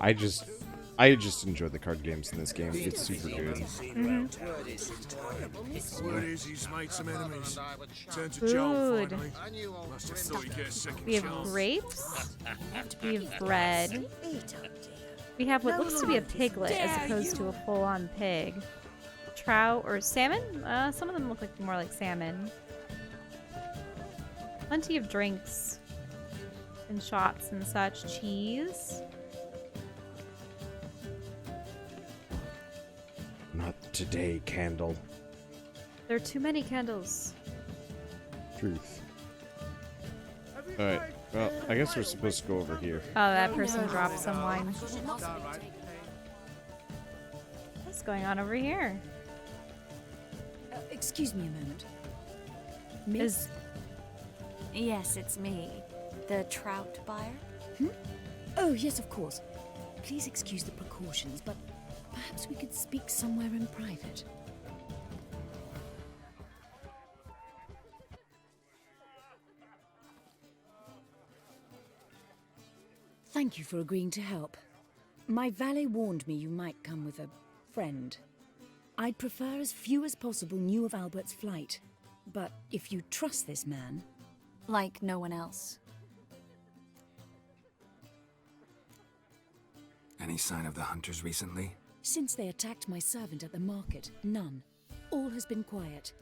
I just enjoy the card games in this game. It's super good. What is he's made some enemies. Turn to Food. Joel finally. Must have thought he'd get a second We have chance. grapes. We have bread. We have what looks to be a piglet as opposed to a full-on pig. Trout or salmon? Some of them look like more like salmon. Plenty of drinks and shots and such. Cheese. Not today, candle. There are too many candles. Truth. Alright, well, I guess we're supposed to go over here. Oh, that person dropped some wine. What's going on over here? Excuse me a moment. Miss? Yes, it's me. The trout buyer? Oh, yes, of course. Please excuse the precautions, but perhaps we could speak somewhere in private. Thank you for agreeing to help. My valet warned me you might come with a friend. I'd prefer as few as possible knew of Albert's flight. But if you trust this man... Like no one else. Any sign of the hunters recently? Since they attacked my servant at the market, none. All has been quiet.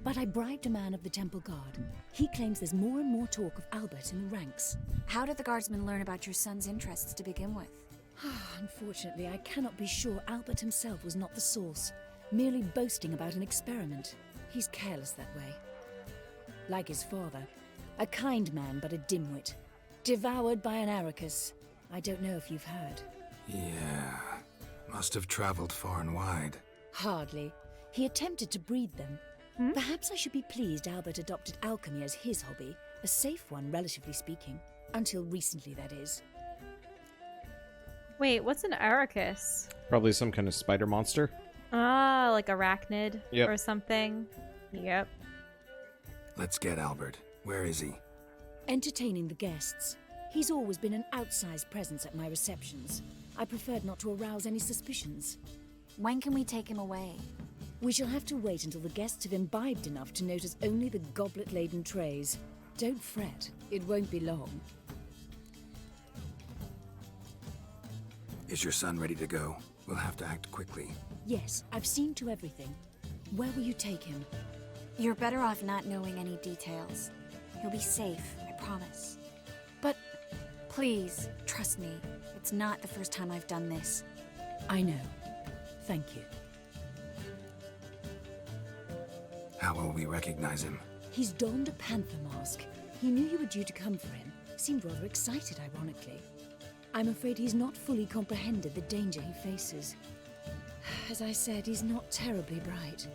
But I bribed a man of the Temple Guard. He claims there's more and more talk of Albert in the ranks. How did the guardsmen learn about your son's interests to begin with? Unfortunately, I cannot be sure Albert himself was not the source, merely boasting about an experiment. He's careless that way. Like his father, a kind man but a dimwit. Devoured by an Arachus. I don't know if you've heard. Yeah, must have traveled far and wide. Hardly. He attempted to breed them. Perhaps I should be pleased Albert adopted alchemy as his hobby, a safe one, relatively speaking. Until recently, that is. Wait, what's an Arachus? Probably some kind of spider monster. Ah, like arachnid Yep. or something. Yep. Let's get Albert. Where is he? Entertaining the guests. He's always been an outsized presence at my receptions. I preferred not to arouse any suspicions. When can we take him away? We shall have to wait until the guests have imbibed enough to notice only the goblet-laden trays. Don't fret, it won't be long. Is your son ready to go? We'll have to act quickly. Yes, I've seen to everything. Where will you take him? You're better off not knowing any details. He'll be safe, I promise. But Please, trust me. It's not the first time I've done this. I know. Thank you. How will we recognize him? He's donned a panther mask. He knew you were due to come for him. Seemed rather excited, ironically. I'm afraid he's not fully comprehended the danger he faces. As I said, he's not terribly bright.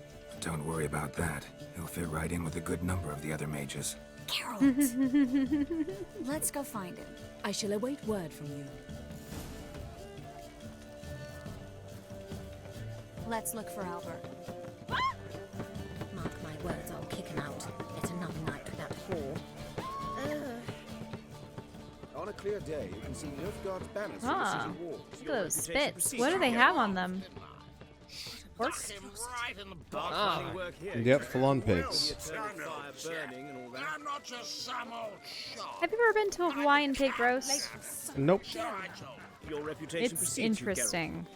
Don't worry about that. He'll fit right in with a good number of the other mages. Carol! Let's go find him. I shall await word from you. Let's look for Albert. Mark my words, I'll kick him out. Yet another night with that whore. On a clear day, you can see Nilfgaard's banners from the Ah, city walls. look at those spits. What do they have on them? Pork? Yep, full-on pigs. Have you ever been to a Hawaiian pig roast? Nope. It's interesting.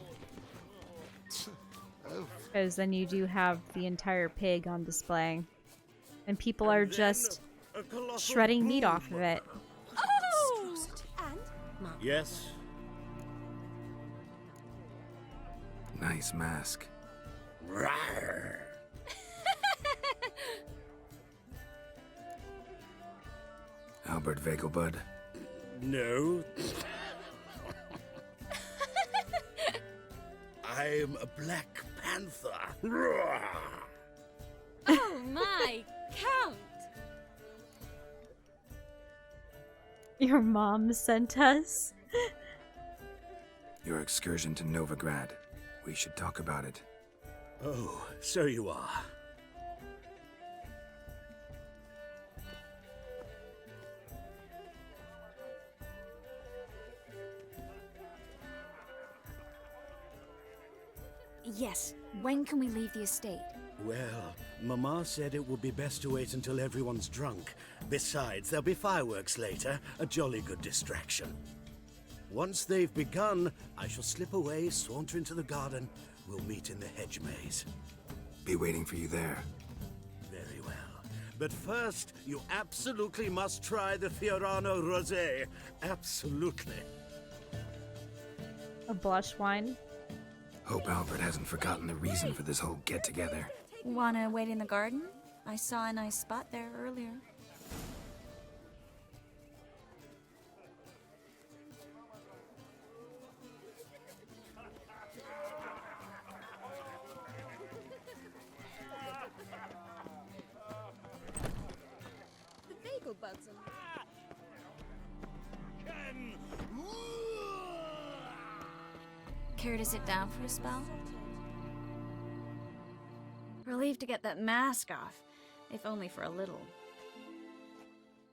Because then you do have the entire pig on display. And people are just shredding meat off of it. Oh! Yes. Nice mask. Albert Vegelbud. No. I am a Black Panther. Oh my, Count! Your mom sent us. Your excursion to Novigrad. We should talk about it. Oh, so you are. Yes. When can we leave the estate? Well, Mama said it would be best to wait until everyone's drunk. Besides, there'll be fireworks later, a jolly good distraction. Once they've begun, I shall slip away, saunter into the garden. We'll meet in the hedge maze. Be waiting for you there. Very well. But first, you absolutely must try the Fiorano Rosé. Absolutely. A blush wine. Hope Albert hasn't forgotten the reason for this whole get-together. Wanna wait in the garden? I saw a nice spot there earlier. The bagel bugs him. Care to sit down for a spell? Relieved to get that mask off, if only for a little.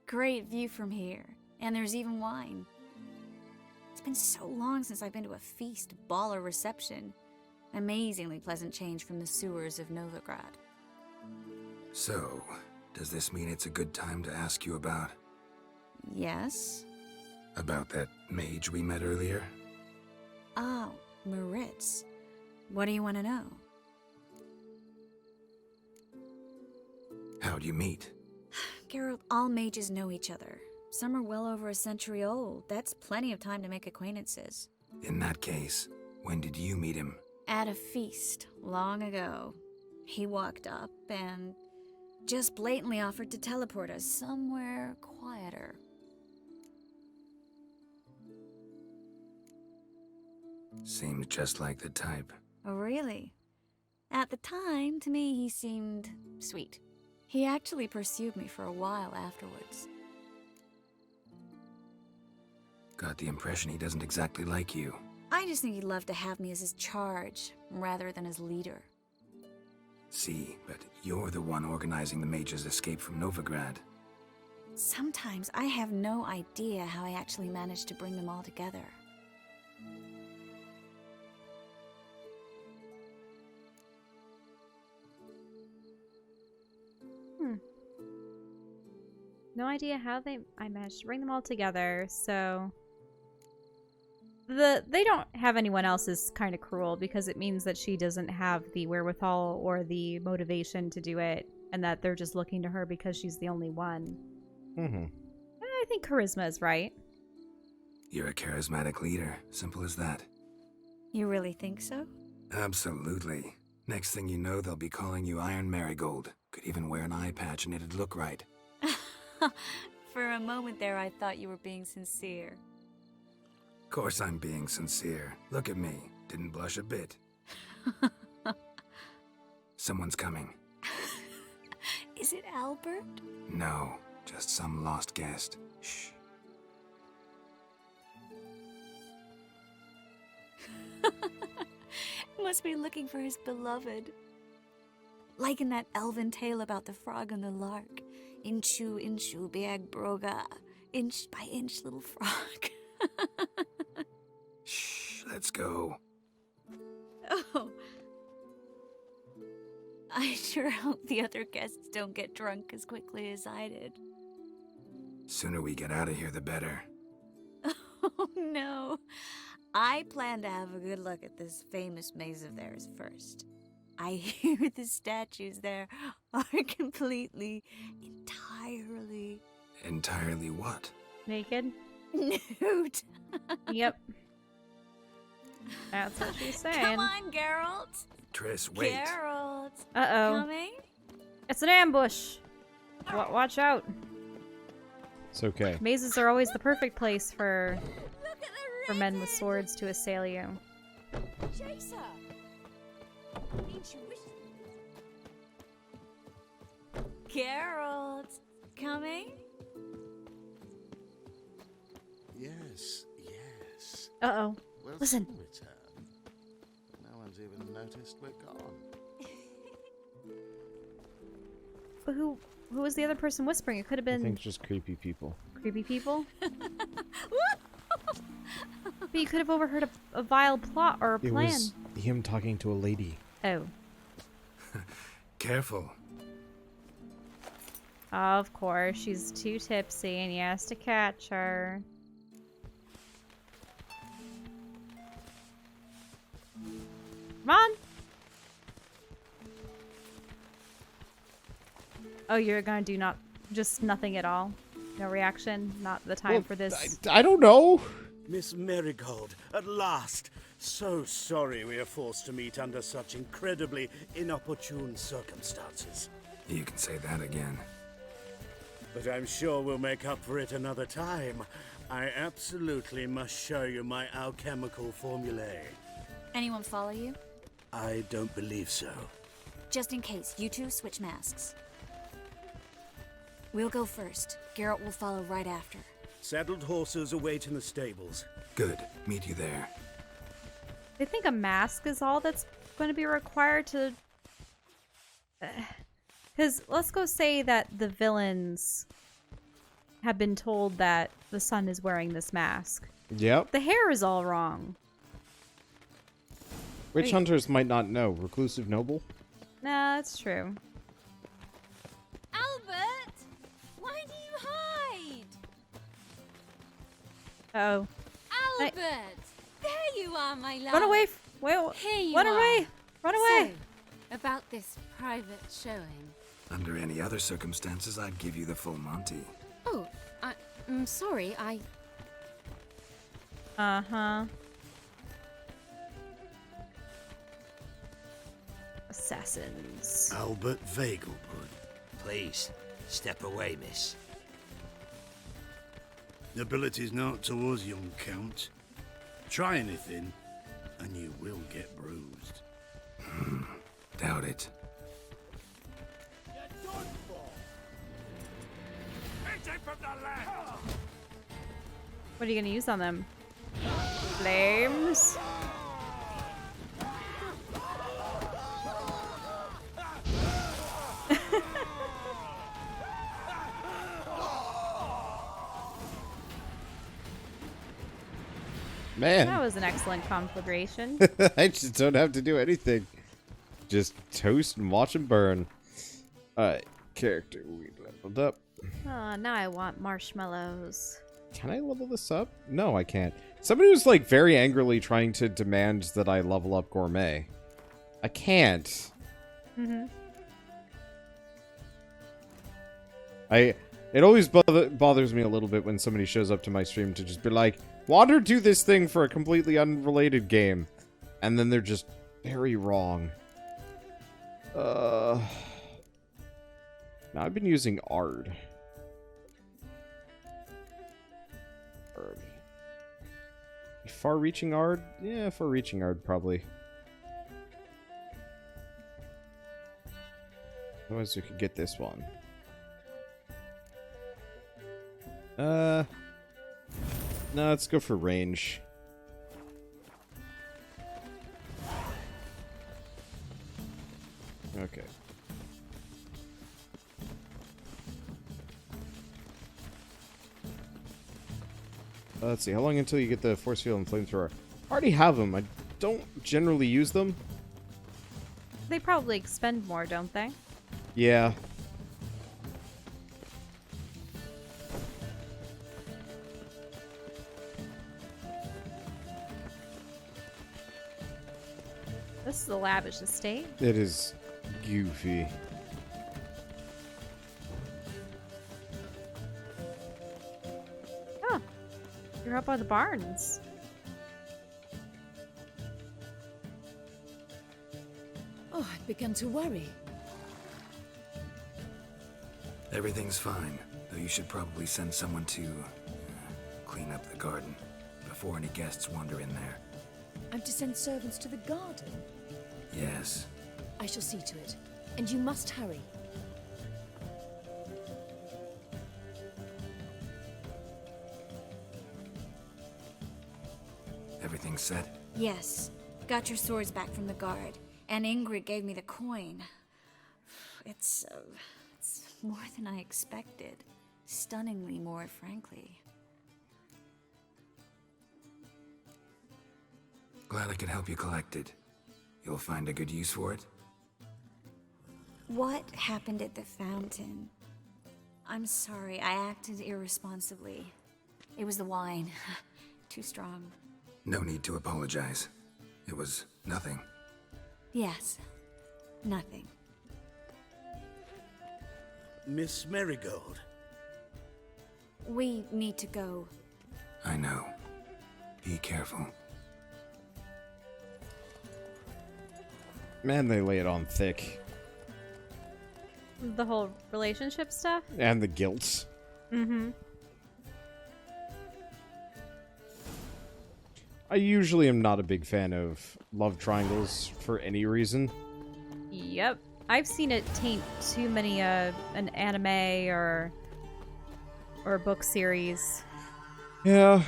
Great view from here, and there's even wine. It's been so long since I've been to a feast, ball, or reception. Amazingly pleasant change from the sewers of Novigrad. So, does this mean it's a good time to ask you about... Yes? about that mage we met earlier? Oh, Maritz. What do you want to know? How'd you meet? Geralt, all mages know each other. Some are well over a century old. That's plenty of time to make acquaintances. In that case, when did you meet him? At a feast, long ago. He walked up and just blatantly offered to teleport us somewhere quieter. Seemed just like the type. Oh, really? At the time, to me, he seemed sweet. He actually pursued me for a while afterwards. Got the impression he doesn't exactly like you. I just think he'd love to have me as his charge, rather than his leader. See, but you're the one organizing the mage's escape from Novigrad. Sometimes I have no idea how I actually managed to bring them all together. No idea how I managed to bring them all together, so... They don't have anyone else is kind of cruel, because it means that she doesn't have the wherewithal or the motivation to do it, and that they're just looking to her because she's the only one. I think charisma is right. You're a charismatic leader, simple as that. You really think so? Absolutely. Next thing you know, they'll be calling you Iron Marigold. Could even wear an eye patch and it'd look right. For a moment there, I thought you were being sincere. Of course I'm being sincere. Look at me. Didn't blush a bit. Someone's coming. Is it Albert? No, just some lost guest. Shh. Must be looking for his beloved. Like in that elven tale about the frog and the lark. Inchu, inchu, biag broga. Inch by inch, little frog. Shh, let's go. Oh. I sure hope the other guests don't get drunk as quickly as I did. Sooner we get out of here, the better. Oh no. I plan to have a good look at this famous maze of theirs first. I hear the statues there are completely, entirely... Entirely what? Naked? nude. Yep. That's what she's saying. Come on, Geralt. Triss, wait. Geralt. Uh-oh. Coming? It's an ambush. Watch out. It's okay. Mazes are always the perfect place for men with swords to assail you. Chaser! Geralt. Coming? Yes, yes. Uh-oh. Well, Listen. some return. No one's even noticed we're gone. But who was the other person whispering? It could have I been think just creepy people. creepy people. But you could have overheard a vile plot or a It plan. was him talking to a lady. Oh. Careful. Of course, she's too tipsy and he has to catch her. Come on! Oh, you're gonna do just nothing at all? No reaction? Not the time for this? I don't know. Miss Marigold, at last! So sorry we are forced to meet under such incredibly inopportune circumstances. You can say that again. But I'm sure we'll make up for it another time. I absolutely must show you my alchemical formulae. Anyone follow you? I don't believe so. Just in case, you two switch masks. We'll go first. Garrett will follow right after. Saddled horses await in the stables. Good. Meet you there. They think a mask is all that's going to be required to... Because let's go say that the villains have been told that the sun is wearing this mask. Yep. The hair is all wrong. Witch hunters might not know. Reclusive noble? Nah, that's true. Albert! Why do you hide? Uh-oh. Albert! There you are, my love. Run away! Wait, Here you run are. away! Run away! So, about this private showing. Under any other circumstances, I'd give you the full Monty. Oh, I'm sorry, I... Uh-huh. Assassins. Albert Vagelbud. Please, step away, miss. Nobility's not towards young Count. Try anything, and you will get bruised. Doubt it. What are you gonna use on them? Flames? Man. That was an excellent conflagration. I just don't have to do anything. Just toast and watch them burn. Alright, character. We leveled up. Oh, now I want marshmallows. Can I level this up? No, I can't. Somebody was like very angrily trying to demand that I level up gourmet. I can't. It always bothers me a little bit when somebody shows up to my stream to just be like, wander do this thing for a completely unrelated game. And then they're just very wrong. Now I've been using Ard. Far-reaching Ard? Yeah, far-reaching Ard, probably. Otherwise, we could get this one. No, let's go for range. Okay. Let's see, how long until you get the force field and flamethrower? I already have them. I don't generally use them. They probably expend more, don't they? Yeah. This is a lavish estate. It is goofy. Oh, you're up by the barns. Oh, I've begun to worry. Everything's fine, though you should probably send someone to clean up the garden before any guests wander in there. I'm to send servants to the garden. Yes. I shall see to it. And you must hurry. Everything set? Yes. Got your swords back from the guard. And Ingrid gave me the coin. It's more than I expected. Stunningly more, frankly. Glad I could help you collect it. You'll find a good use for it? What happened at the fountain? I'm sorry, I acted irresponsibly. It was the wine. Too strong. No need to apologize. It was nothing. Yes, nothing. Miss Marigold. We need to go. I know. Be careful. Man, they lay it on thick. The whole relationship stuff? And the guilt. Mm-hmm. I usually am not a big fan of love triangles for any reason. Yep. I've seen it taint too many an anime or a book series. Yeah.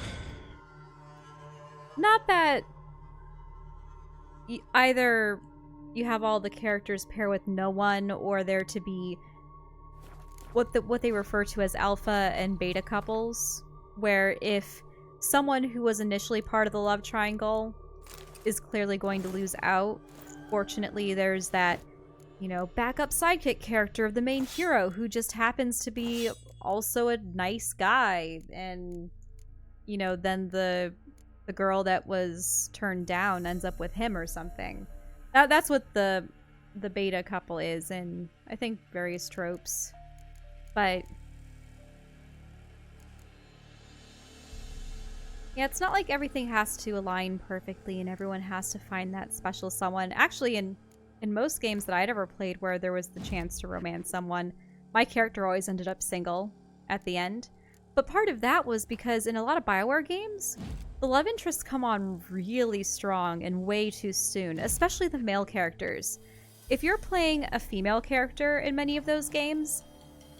Not that either you have all the characters pair with no one, or there to be what they refer to as alpha and beta couples, where if someone who was initially part of the love triangle is clearly going to lose out, fortunately there's that, you know, backup sidekick character of the main hero who just happens to be also a nice guy, and you know, then the girl that was turned down ends up with him or something. That's what the beta couple is in, I think, various tropes. But yeah, it's not like everything has to align perfectly and everyone has to find that special someone. Actually, in most games that I'd ever played where there was the chance to romance someone, my character always ended up single at the end. But part of that was because in a lot of BioWare games, the love interests come on really strong and way too soon, especially the male characters. If you're playing a female character in many of those games,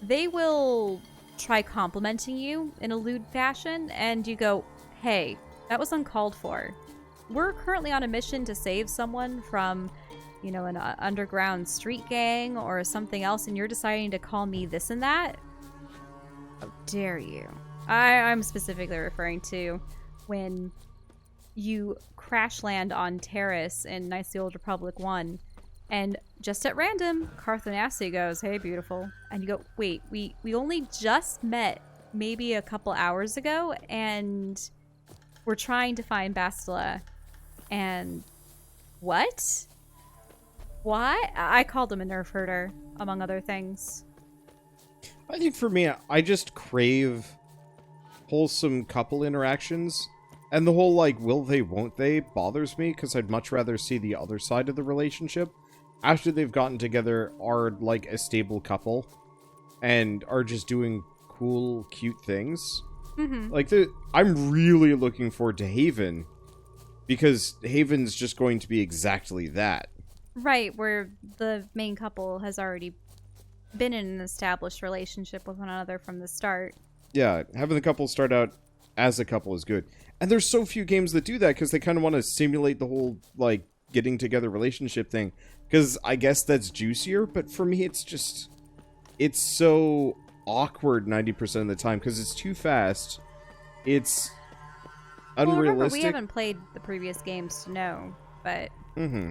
they will try complimenting you in a lewd fashion, and you go, hey, that was uncalled for. We're currently on a mission to save someone from, you know, an underground street gang or something else, and you're deciding to call me this and that? How dare you? I'm specifically referring to when you crash land on Terrace in Knights of the Old Republic 1, and just at random, Carthanassi goes, hey, beautiful. And you go, wait, we only just met maybe a couple hours ago, and we're trying to find Bastila. And what? Why? I called him a nerf herder, among other things. I think for me, I just crave wholesome couple interactions. And the whole, like, will they, won't they bothers me, because I'd much rather see the other side of the relationship. After they've gotten together, are, like, a stable couple. And are just doing cool, cute things. Mm-hmm. Like, I'm really looking forward to Haven. Because Haven's just going to be exactly that. Right, where the main couple has already been in an established relationship with one another from the start. Yeah, having the couple start out as a couple is good. And there's so few games that do that because they kind of want to simulate the whole, like, getting together relationship thing. Because I guess that's juicier, but for me it's just... It's so awkward 90% of the time because it's too fast. It's unrealistic. Well, remember, we haven't played the previous games to know, but... Mm-hmm.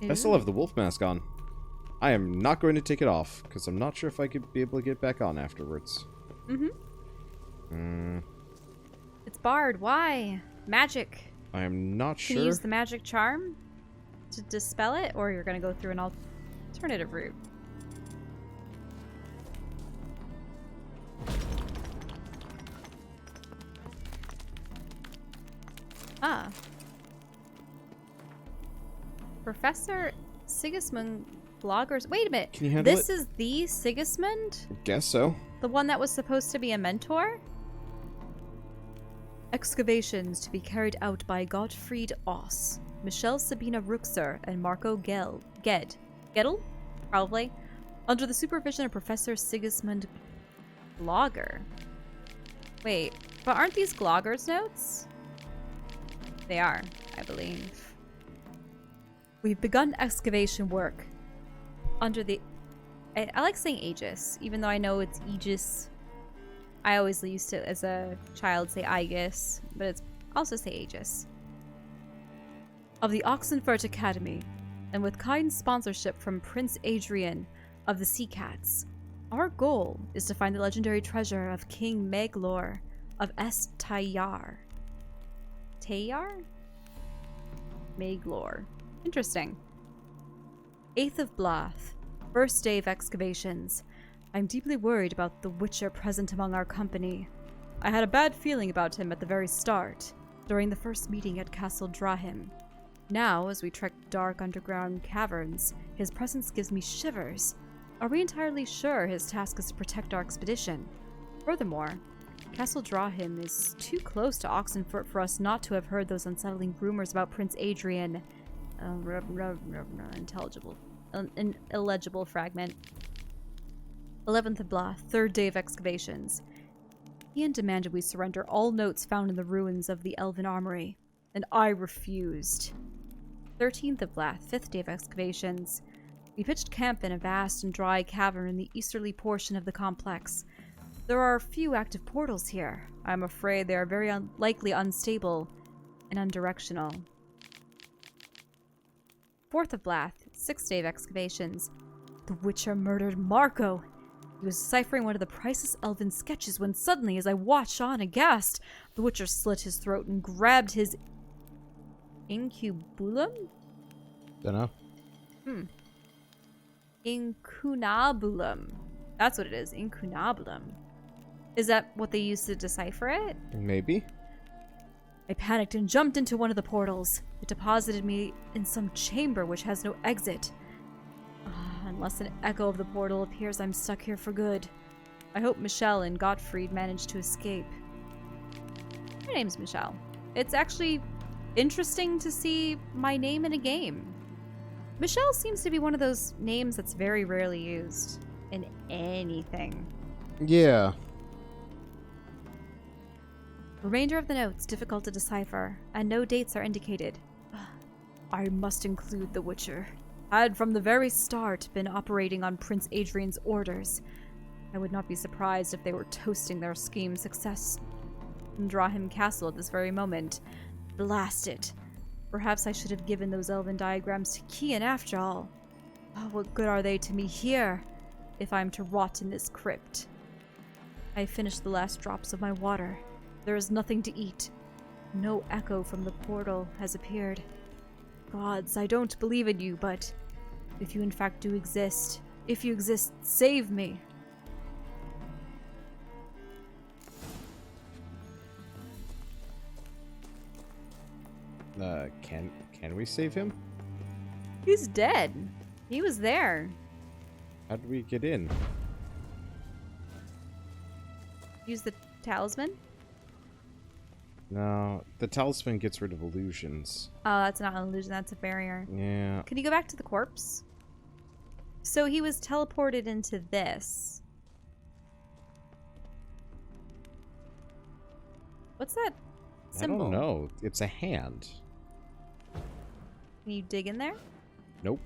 I still have the wolf mask on. I am not going to take it off, because I'm not sure if I could be able to get back on afterwards. Mm-hmm. It's barred. Why? Magic. I am not Can sure. you use the magic charm to dispel it, or you're going to go through an alternative route? Ah. Professor Sigismund Bloggers. Wait a minute. Can you handle this it? is the Sigismund? Guess so. The one that was supposed to be a mentor? Excavations to be carried out by Gottfried Oss, Michelle Sabina Ruxer, and Marco Gedel? Probably. Under the supervision of Professor Sigismund Glogger. Wait, but aren't these Glogger's notes? They are, I believe. We've begun excavation work under the... I like saying Aegis, even though I know it's Aegis. I always used to, as a child, say Aegis, but it's also say Aegis. Of the Oxenfurt Academy, and with kind sponsorship from Prince Adrian of the Sea Cats, our goal is to find the legendary treasure of King Meglor of Tayar. Tayar? Meglor. Interesting. 8th of Blath. First day of excavations. I'm deeply worried about the Witcher present among our company. I had a bad feeling about him at the very start, during the first meeting at Castle Drahim. Now, as we trek dark underground caverns, his presence gives me shivers. Are we entirely sure his task is to protect our expedition? Furthermore, Castle Drahim is too close to Oxenfurt for us not to have heard those unsettling rumors about Prince Adrian. An illegible fragment. 11th of Blah, 3rd day of excavations. Ian demanded we surrender all notes found in the ruins of the Elven Armory, and I refused. 13th of Blah, 5th day of excavations. We pitched camp in a vast and dry cavern in the easterly portion of the complex. There are few active portals here. I'm afraid they are very likely unstable and undirectional. 4th of Blath, 6th day of excavations. The Witcher murdered Marco. He was deciphering one of the priceless elven sketches when suddenly, as I watched on aghast, the Witcher slit his throat and grabbed his incubulum? Dunno. Incunabulum. That's what it is, incunabulum. Is that what they used to decipher it? Maybe. I panicked and jumped into one of the portals. It deposited me in some chamber which has no exit. Unless an echo of the portal appears, I'm stuck here for good. I hope Michelle and Gottfried managed to escape. My name's Michelle. It's actually interesting to see my name in a game. Michelle seems to be one of those names that's very rarely used in anything. Yeah. Remainder of the notes difficult to decipher, and no dates are indicated. I must include the Witcher. Had from the very start been operating on Prince Adrian's orders. I would not be surprised if they were toasting their scheme's success in Drahim Castle at this very moment. Blast it. Perhaps I should have given those elven diagrams to Kian after all. Oh, what good are they to me here, if I'm to rot in this crypt? I finished the last drops of my water. There is nothing to eat. No echo from the portal has appeared. Gods, I don't believe in you, but if you in fact do exist, if you exist, save me. Can we save him? He's dead. He was there. How did we get in? Use the talisman? No, the talisman gets rid of illusions. Oh, that's not an illusion, that's a barrier. Yeah. Can you go back to the corpse? So he was teleported into this. What's that symbol? I don't know. It's a hand. Can you dig in there? Nope.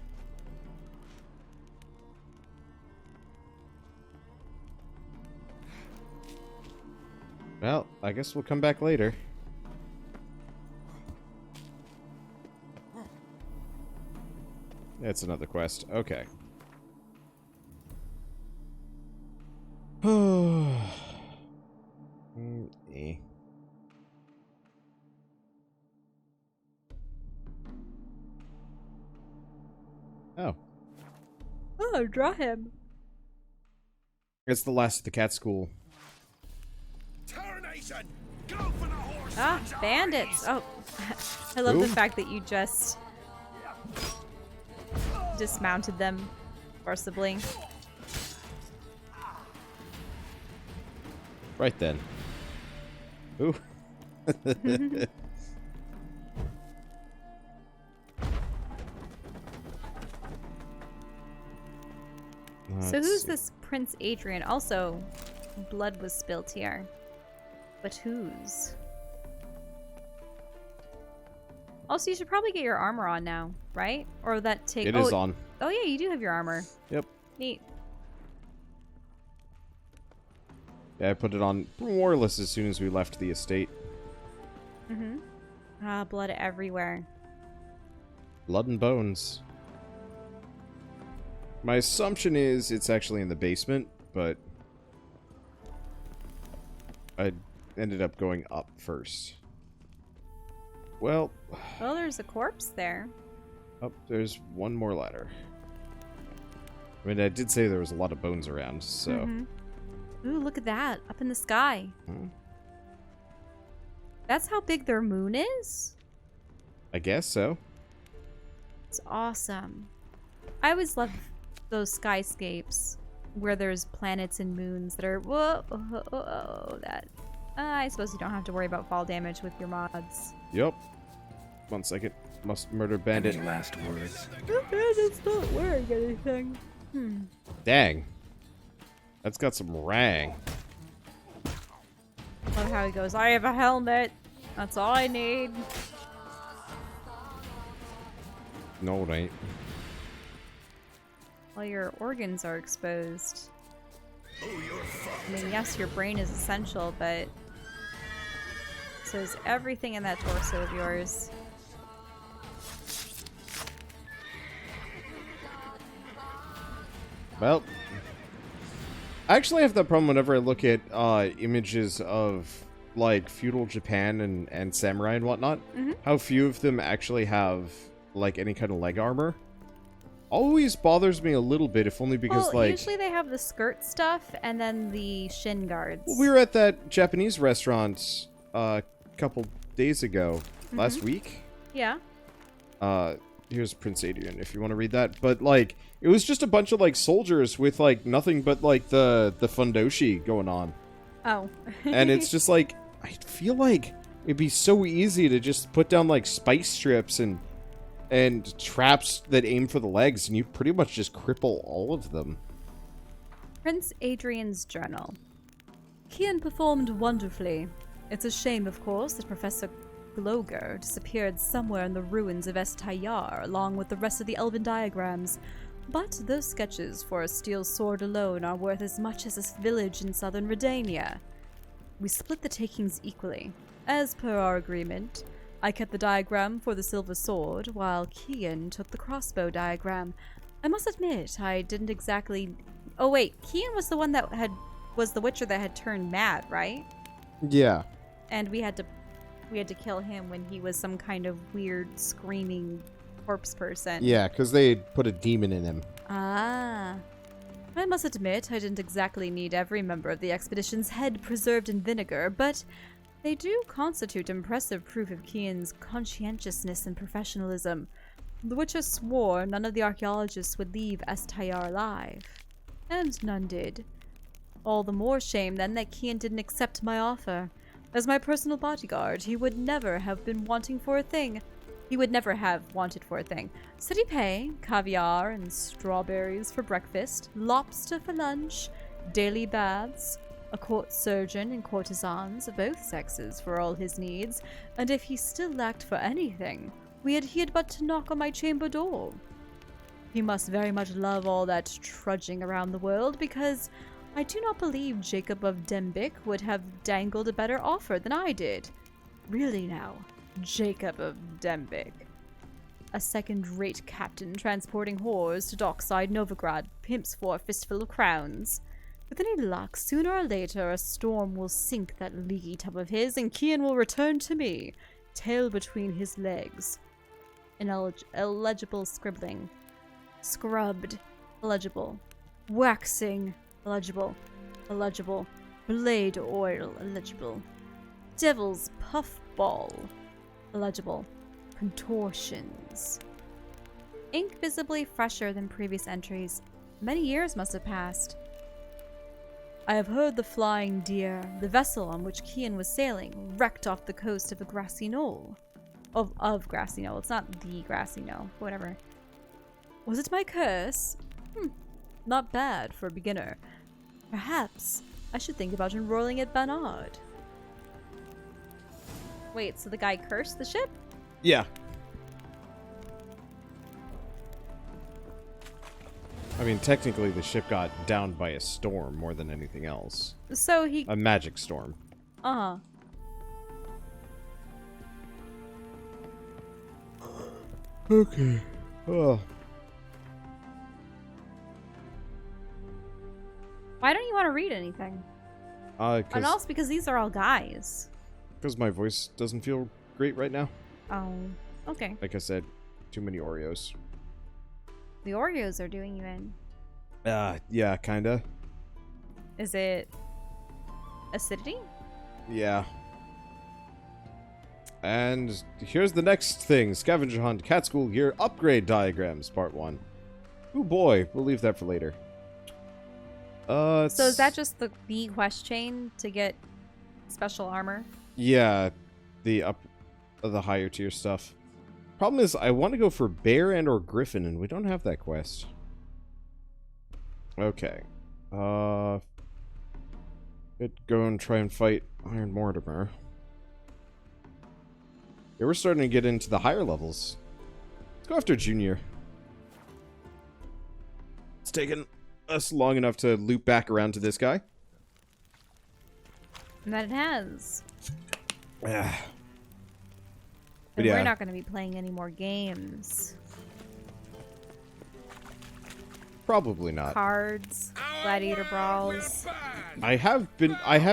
Well, I guess we'll come back later. It's another quest. Okay. Eh. Oh. Oh, draw him. It's the last of the cat school. Ah, bandits. Oh, I love the fact that you just dismounted them forcibly. Right then. Ooh. So who's this Prince Adrian? Also, blood was spilt here. But whose? Also, you should probably get your armor on now, right? Or that take... It is on. Oh yeah, you do have your armor. Yep. Neat. Yeah, I put it on more or less as soon as we left the estate. Mm-hmm. Ah, blood everywhere. Blood and bones. My assumption is it's actually in the basement, but I ended up going up first. Well, there's a corpse there. oh, there's one more ladder. I mean, I did say there was a lot of bones around, so... Mm-hmm. Ooh, look at that. Up in the sky. Hmm. That's how big their moon is? I guess so. It's awesome. I always love those skyscapes where there's planets and moons that are... Whoa, that... I suppose you don't have to worry about fall damage with your mods. Yep. 1 second. Must murder bandit. Any last words? The bandit's not wearing anything. Dang. That's got some rang. Love how he goes, I have a helmet. That's all I need. No, it ain't. Well, your organs are exposed. I mean, yes, your brain is essential, but so is everything in that torso of yours. Well, I actually have that problem whenever I look at images of like feudal Japan and samurai and whatnot. How few of them actually have like any kind of leg armor. Always bothers me a little bit, if only because like usually they have the skirt stuff and then the shin guards. we were at that Japanese restaurant a couple days ago, last week. Yeah. Here's Prince Adrian if you want to read that. But like it was just a bunch of like soldiers with like nothing but like the fundoshi going on. Oh. And it's just like I feel like it'd be so easy to just put down like spice strips and traps that aim for the legs and you pretty much just cripple all of them. Prince Adrian's journal. Kian performed wonderfully. It's a shame, of course, that Professor Gloger disappeared somewhere in the ruins of Estayar, along with the rest of the elven diagrams. But those sketches for a steel sword alone are worth as much as a village in southern Redania. We split the takings equally. As per our agreement, I kept the diagram for the silver sword, while Kian took the crossbow diagram. I must admit, I didn't exactly... Oh wait, Kian was the one that was the witcher that had turned mad, right? Yeah. And we had to kill him when he was some kind of weird screaming corpse person. Yeah, because they put a demon in him. Ah. I must admit, I didn't exactly need every member of the expedition's head preserved in vinegar, but they do constitute impressive proof of Kian's conscientiousness and professionalism. The Witcher swore none of the archaeologists would leave Estayar alive. And none did. All the more shame, then, that Kian didn't accept my offer. As my personal bodyguard, he would never have been wanting for a thing. He would never have wanted for a thing. Steady pay, caviar and strawberries for breakfast, lobster for lunch, daily baths, a court surgeon and courtesans of both sexes for all his needs, and if he still lacked for anything, he had but to knock on my chamber door. He must very much love all that trudging around the world, because I do not believe Jacob of Dembic would have dangled a better offer than I did. Really now, Jacob of Dembic. A second-rate captain transporting whores to dockside Novigrad, pimps for a fistful of crowns. With any luck, sooner or later a storm will sink that leaky tub of his, and Kian will return to me, tail between his legs. Illegible scribbling. Scrubbed. Illegible. Waxing. Illegible. Illegible. Blade oil. Illegible. Devil's puffball. Illegible. Contortions. Ink visibly fresher than previous entries. Many years must have passed. I have heard the Flying Deer, the vessel on which Kian was sailing, wrecked off the coast of a grassy knoll. Of grassy knoll. It's not the grassy knoll. Whatever. Was it my curse? Not bad for a beginner. Perhaps I should think about enrolling at Barnard. Wait, so the guy cursed the ship? Yeah. I mean, technically the ship got downed by a storm more than anything else. So he... A magic storm. Uh-huh. Okay. Oh. Why don't you want to read anything? And also because these are all guys. Because my voice doesn't feel great right now. Oh, okay. Like I said, too many Oreos. The Oreos are doing you in. Yeah, kinda. Is it acidity? Yeah. And here's the next thing. Scavenger Hunt, Cat School Gear, Upgrade Diagrams, Part 1. Oh boy, we'll leave that for later. So is that just the quest chain to get special armor? Yeah, the higher tier stuff. Problem is, I want to go for Bear and or Griffin, and we don't have that quest. Okay. Go and try and fight Iron Mortimer. Yeah, we're starting to get into the higher levels. Let's go after Junior. It's taken us long enough to loop back around to this guy. And that it has. Yeah. And we're not going to be playing any more games. Probably not. Cards, gladiator brawls. I have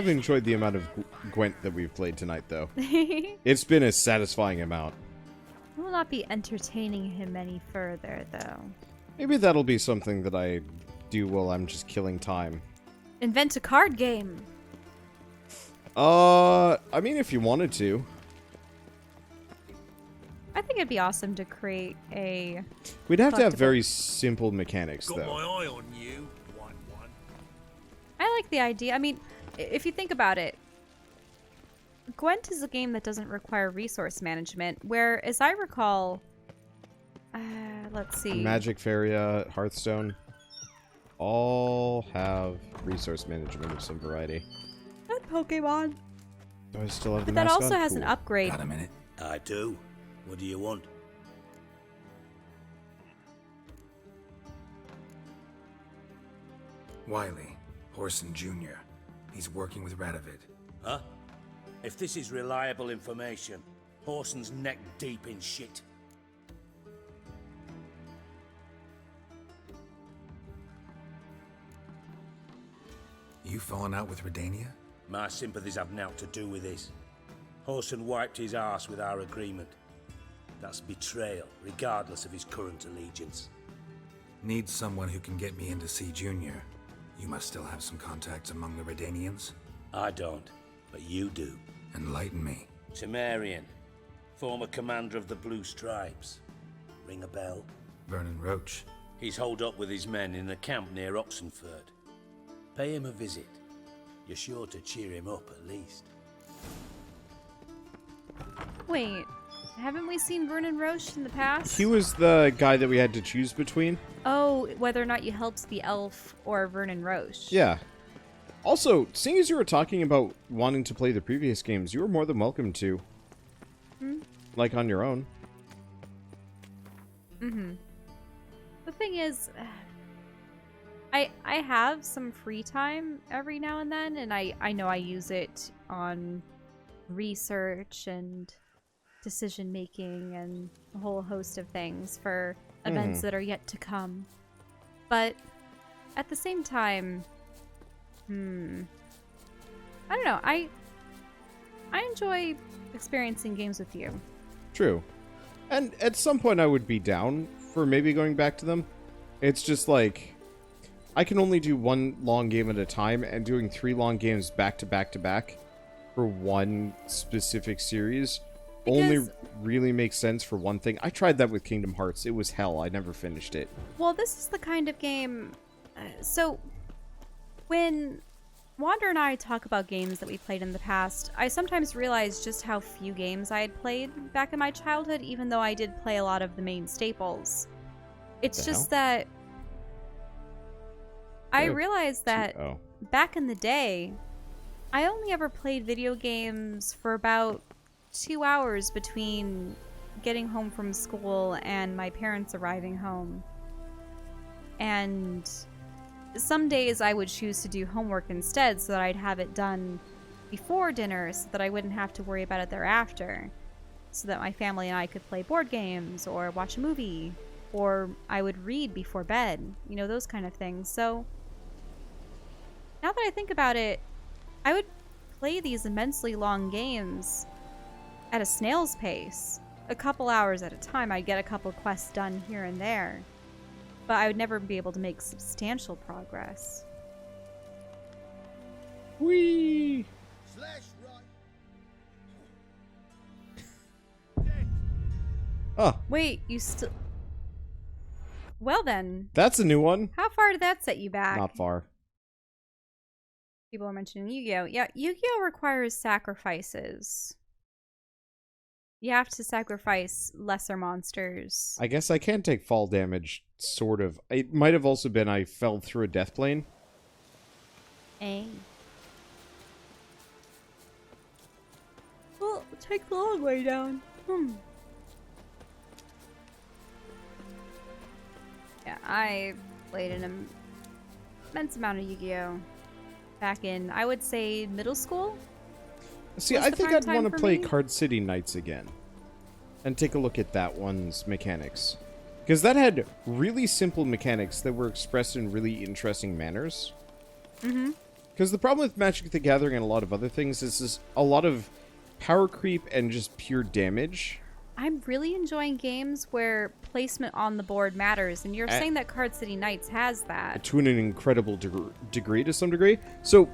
enjoyed the amount of Gwent that we've played tonight, though. It's been a satisfying amount. We will not be entertaining him any further, though. Maybe that'll be something that I do while I'm just killing time. Invent a card game. I mean, if you wanted to. I think it'd be awesome to create a... We'd have to have very simple mechanics, Got though. my eye on you. One. I like the idea. I mean, if you think about it, Gwent is a game that doesn't require resource management, where, as I recall, let's see. Magic, Faria, Hearthstone, all have resource management of some variety. And Pokemon. Do I still have the But that mask also on? has an Cool. upgrade. Got a minute? I do. What do you want? Wiley, Horson Jr. He's working with Radovid. Huh? If this is reliable information, Horson's neck deep in shit. You fallen out with Redania? My sympathies have naught to do with this. Horson wiped his arse with our agreement. That's betrayal, regardless of his current allegiance. Need someone who can get me in to see Junior. You must still have some contacts among the Redanians? I don't, but you do. Enlighten me. Temerian, former commander of the Blue Stripes. Ring a bell? Vernon Roche. He's holed up with his men in a camp near Oxenford. Pay him a visit. You're sure to cheer him up, at least. Wait, haven't we seen Vernon Roche in the past? He was the guy that we had to choose between. Oh, whether or not you helped the elf or Vernon Roche. Yeah. Also, seeing as you were talking about wanting to play the previous games, you were more than welcome to. Like on your own. The thing is, I have some free time every now and then, and I know I use it on research and decision making and a whole host of things for events that are yet to come. But at the same time, I don't know. I enjoy experiencing games with you. True. And at some point I would be down for maybe going back to them. It's just like, I can only do one long game at a time, and doing 3 long games back to back to back for one specific series only really makes sense for one thing. I tried that with Kingdom Hearts. It was hell. I never finished it. Well, this is the kind of game... so, when Wander and I talk about games that we played in the past, I sometimes realize just how few games I had played back in my childhood, even though I did play a lot of the main staples. It's just that... I realized that back in the day, I only ever played video games for about 2 hours between getting home from school and my parents arriving home. And some days I would choose to do homework instead so that I'd have it done before dinner so that I wouldn't have to worry about it thereafter. So that my family and I could play board games or watch a movie, or I would read before bed, you know, those kind of things. So now that I think about it, I would play these immensely long games at a snail's pace. A couple hours at a time. I'd get a couple quests done here and there, but I would never be able to make substantial progress. Whee! Oh, Wait, you still... Well then, that's a new one. how far did that set you back? Not far. People are mentioning Yu-Gi-Oh! Yeah, Yu-Gi-Oh! Requires sacrifices. You have to sacrifice lesser monsters. I guess I can take fall damage, sort of. It might have also been I fell through a death plane. Eh. Well, take the long way down. Yeah, I played an immense amount of Yu-Gi-Oh! Back in, I would say, middle school? See, Was I the think prime I'd time want to for play me? Card City Knights again. And take a look at that one's mechanics. Because that had really simple mechanics that were expressed in really interesting manners. Mm-hmm. Because the problem with Magic the Gathering and a lot of other things is a lot of power creep and just pure damage. I'm really enjoying games where placement on the board matters, and you're saying that Card City Knights has that. To an incredible degree, to some degree. So,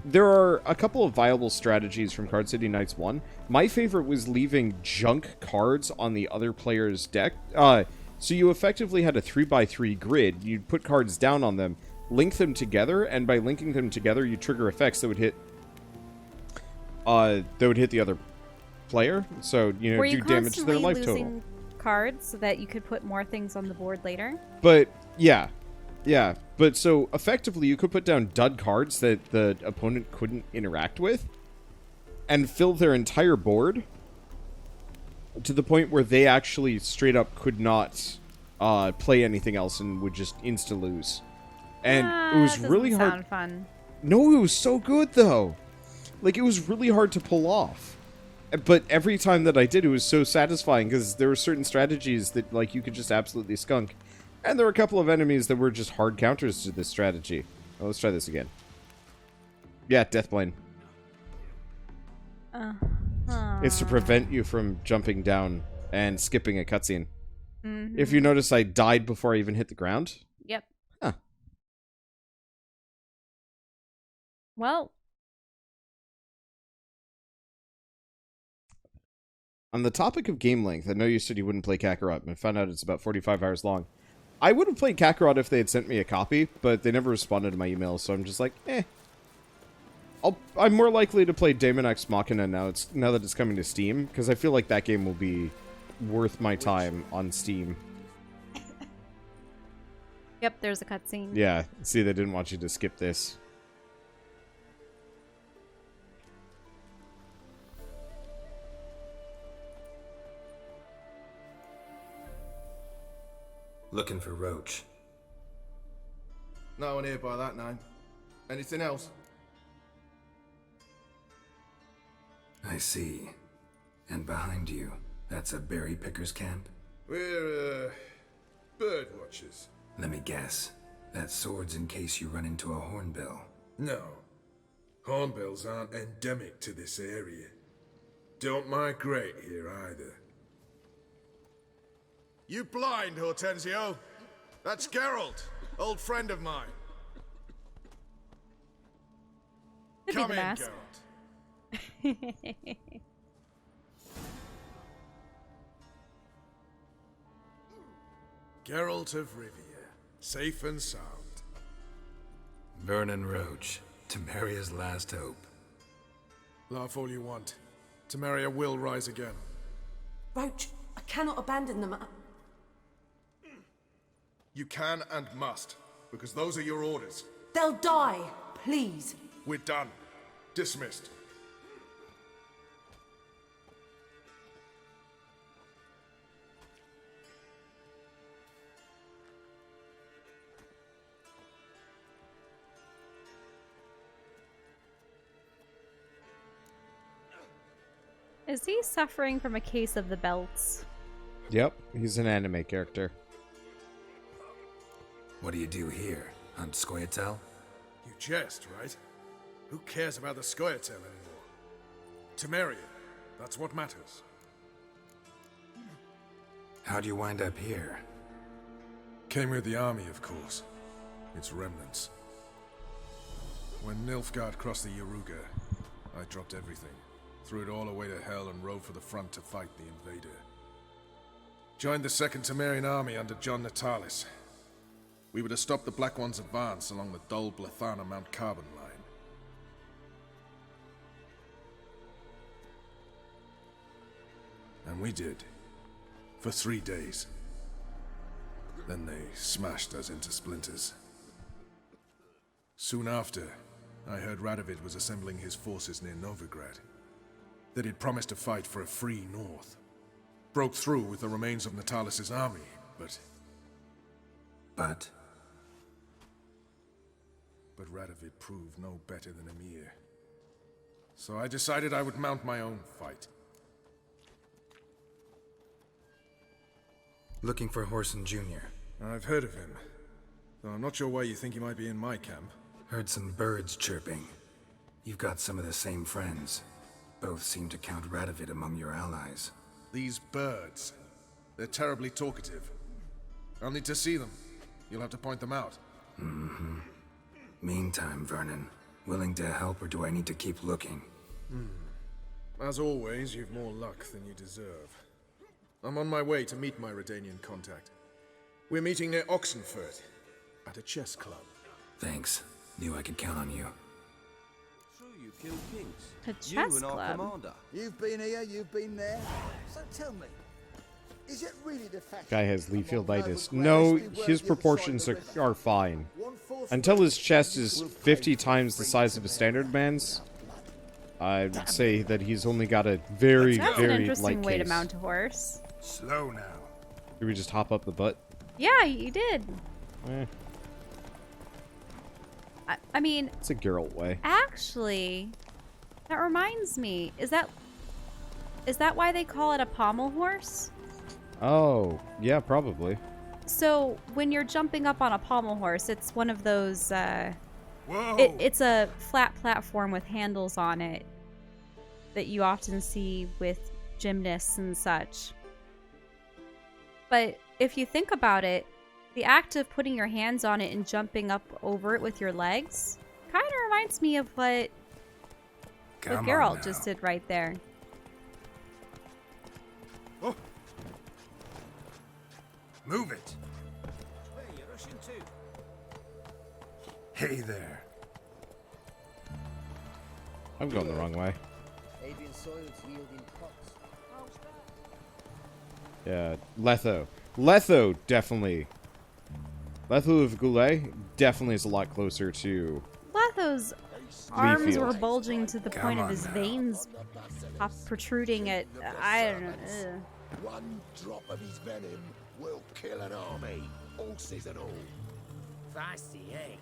there are a couple of viable strategies from Card City Knights 1. My favorite was leaving junk cards on the other player's deck. So you effectively had a 3x3 grid. You'd put cards down on them, link them together, and by linking them together, you trigger effects that would hit the other player. So, you know, Were you do damage to their constantly life losing total. cards so that you could put more things on the board later? But, yeah. Yeah, but so effectively you could put down dud cards that the opponent couldn't interact with and fill their entire board to the point where they actually straight up could not play anything else and would just insta-lose. And it was that really doesn't hard. sound fun. No, it was so good though. Like, it was really hard to pull off. But every time that I did, it was so satisfying because there were certain strategies that, like, you could just absolutely skunk. And there were a couple of enemies that were just hard counters to this strategy. Oh, let's try this again. Yeah, Deathplane. It's to prevent you from jumping down and skipping a cutscene. Mm-hmm. If you notice, I died before I even hit the ground. Yep. Huh. Well, On the topic of game length, I know you said you wouldn't play Kakarot, but I found out it's about 45 hours long. I would have played Kakarot if they had sent me a copy, but they never responded to my emails, so I'm just like, eh. I'm more likely to play Daemon X Machina now that it's coming to Steam, because I feel like that game will be worth my time on Steam. yep, there's a cutscene. Yeah, see, they didn't want you to skip this. Looking for Roche. No one here by that name. Anything else? I see. And behind you, that's a berry picker's camp? We're, bird watchers. Let me guess. That sword's in case you run into a hornbill. No. Hornbills aren't endemic to this area. Don't migrate here either. You blind, Hortensio? That's Geralt, old friend of mine. Could be Come the in, mask. Geralt. Geralt of Rivia, safe and sound. Vernon Roche, Temeria's last hope. Laugh all you want. Temeria will rise again. Roche, I cannot abandon them. You can and must, because those are your orders. They'll die, please. We're done. Dismissed. Is he suffering from a case of the belts? Yep, he's an anime character. What do you do here? Hunt Scoia'tael? You jest, right? Who cares about the Scoia'tael anymore? Temeria, that's what matters. How'd you wind up here? Came with the army, of course. Its remnants. When Nilfgaard crossed the Yaruga, I dropped everything. Threw it all away to hell and rode for the front to fight the invader. Joined the 2nd Temerian army under John Natalis. We were to stop the Black One's advance along the Dol Blathana Mount Carbon line. And we did. For 3 days. Then they smashed us into splinters. Soon after, I heard Radovid was assembling his forces near Novigrad. That he'd promised to fight for a free North. Broke through with the remains of Natalis' army, but... But Radovid proved no better than Emir. So I decided I would mount my own fight. looking for Horson Jr. I've heard of him, though I'm not sure why you think he might be in my camp. Heard some birds chirping. You've got some of the same friends. Both seem to count Radovid among your allies. These birds. They're terribly talkative. I'll need to see them. You'll have to point them out. Mm-hmm. Meantime, Vernon, willing to help or do I need to keep looking? As always, you've more luck than you deserve. I'm on my way to meet my Redanian contact. We're meeting near Oxenford, at a chess club. Thanks. Knew I could count on you. True, you killed kings. A chess you and club. Our commander. You've been here, you've been there. So tell me, is it really the fact Guy has leafielditis. No, his proportions are fine. Until his chest is 50 times the size of a standard man's, I'd say that he's only got a very, That's very an interesting light way case. to mount a horse. Slow now. Did we just hop up the butt? Yeah, you did. I mean, it's a Geralt way. Actually, that reminds me. Is that why they call it a pommel horse? Oh, yeah, probably. So when you're jumping up on a pommel horse, it's one of those. It's a flat platform with handles on it that you often see with gymnasts and such. But if you think about it, the act of putting your hands on it and jumping up over it with your legs kind of reminds me of what Geralt just did right there. Oh. Move it. Hey, you're rushing too. Hey there. I'm going the wrong way. Avian soils yielding pots. Yeah, Letho definitely. Letho of Goulet definitely is a lot closer to Letho's arms Leafield. were bulging to the point of his veins protruding at, I don't know. One drop of his venom will kill an army, horses and all. Feisty, eh?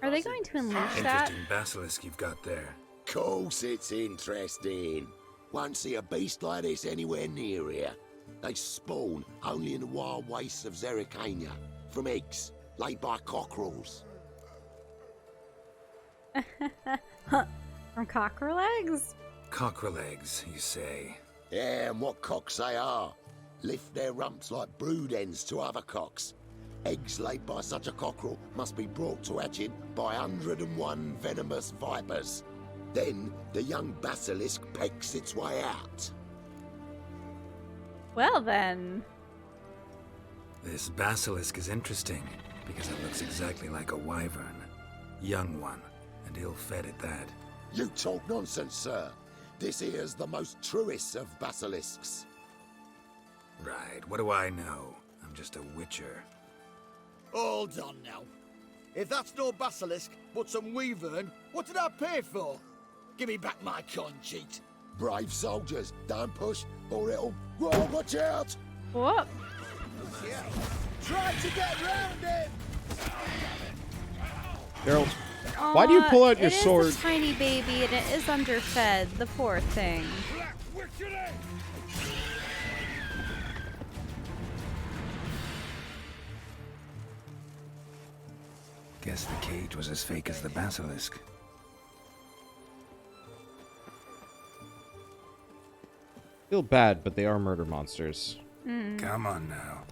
Are they going to unleash that? Interesting basilisk you've got there. Course it's interesting. Won't see a beast like this anywhere near here. They spawn only in the wild wastes of Zerrikania, from eggs laid by cockerels. From cockerel eggs? Cockerel eggs, you say? Yeah, and what cocks they are. Lift their rumps like brood hens to other cocks. Eggs laid by such a cockerel must be brought to hatching by 101 venomous vipers. Then the young basilisk pecks its way out. Well then. This basilisk is interesting because it looks exactly like a wyvern. Young one, and ill-fed at that. You talk nonsense, sir. This here's the most truest of basilisks. Right, what do I know? I'm just a witcher. Hold on now. If that's no basilisk, but some wyvern, what did I pay for? Give me back my coin, cheat. Brave soldiers, don't push, or it'll... Whoa, watch out! What? Try to get round him! Daryl, why do you pull out your sword? It is a tiny baby and it is underfed. The poor thing. Guess the cage was as fake as the basilisk. Feel bad, but they are murder monsters. Come on now.